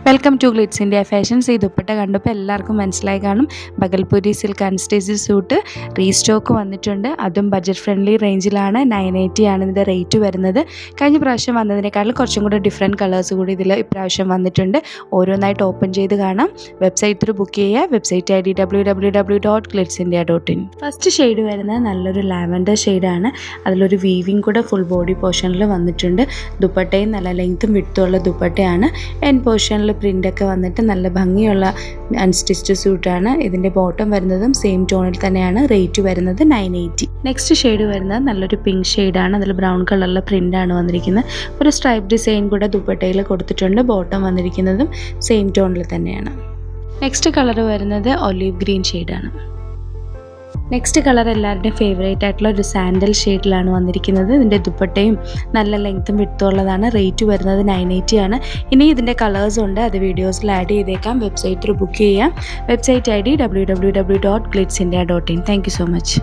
Welcome to Glitz India Fashions. ഈ ദുപ്പട്ട കണ്ടപ്പോൾ എല്ലാവർക്കും മനസ്സിലായി കാണും. Bhagalpuri silk unstitched suit restock വന്നിട്ടുണ്ട്. അതും ബഡ്ജറ്റ് ഫ്രണ്ട്ലി റേഞ്ചിലാണ്. 980 ആണ് ഇതിൻ്റെ റേറ്റ് വരുന്നത്. കഴിഞ്ഞ പ്രാവശ്യം വന്നതിനേക്കാളും കുറച്ചും കൂടെ ഡിഫറെൻറ്റ് കളേഴ്സ് കൂടി ഇതിൽ ഇപ്രാവശ്യം വന്നിട്ടുണ്ട്. ഓരോന്നായിട്ട് ഓപ്പൺ ചെയ്ത് കാണാം. വെബ്സൈറ്റ് ത്രൂ ബുക്ക് ചെയ്യുക. Website ID www.glitzindia.in. First shade വരുന്നത് നല്ലൊരു ലാവൻഡർ ഷെയ്ഡാണ്. അതിലൊരു വീവിങ് കൂടെ ഫുൾ ബോഡി പോർഷനിൽ വന്നിട്ടുണ്ട്. ദുപ്പട്ടയും നല്ല ലെങ്ത്തും വിട്ടുള്ള ദുപ്പട്ടയാണ്. എൻ പോർഷനിൽ പ്രിൻ്റൊക്കെ വന്നിട്ട് നല്ല ഭംഗിയുള്ള അൺസ്റ്റിച്ച്ഡ് സൂട്ടാണ്. ഇതിൻ്റെ ബോട്ടം വരുന്നതും സെയിം ടോണിൽ തന്നെയാണ്. റേറ്റ് വരുന്നത് 980. നെക്സ്റ്റ് ഷെയ്ഡ് വരുന്നത് നല്ലൊരു പിങ്ക് ഷെയ്ഡാണ്. അതിൽ ബ്രൗൺ കളറിലെ പ്രിൻ്റാണ് വന്നിരിക്കുന്നത്. ഒരു സ്ട്രൈപ്പ് ഡിസൈൻ കൂടെ ദുപ്പട്ടയിൽ കൊടുത്തിട്ടുണ്ട്. ബോട്ടം വന്നിരിക്കുന്നതും സെയിം ടോണിൽ തന്നെയാണ്. നെക്സ്റ്റ് കളർ വരുന്നത് ഒലീവ് ഗ്രീൻ ഷെയ്ഡാണ്. നെക്സ്റ്റ് കളർ എല്ലാവരുടെയും ഫേവറേറ്റ് ആയിട്ടുള്ള ഒരു സാൻഡൽ ഷെയ്ഡിലാണ് വന്നിരിക്കുന്നത്. ഇതിൻ്റെ ദുപ്പട്ടയും നല്ല ലെങ്ത്തും വിട്ടുള്ളതാണ്. റേറ്റ് വരുന്നത് 980 ആണ്. ഇനി ഇതിൻ്റെ കളേഴ്സ് ഉണ്ട്, അത് വീഡിയോസിൽ ആഡ് ചെയ്തേക്കാം. വെബ്സൈറ്റ് ത്രൂ ബുക്ക് ചെയ്യാം. Website ID www.glitzindia.in. Thank you so much.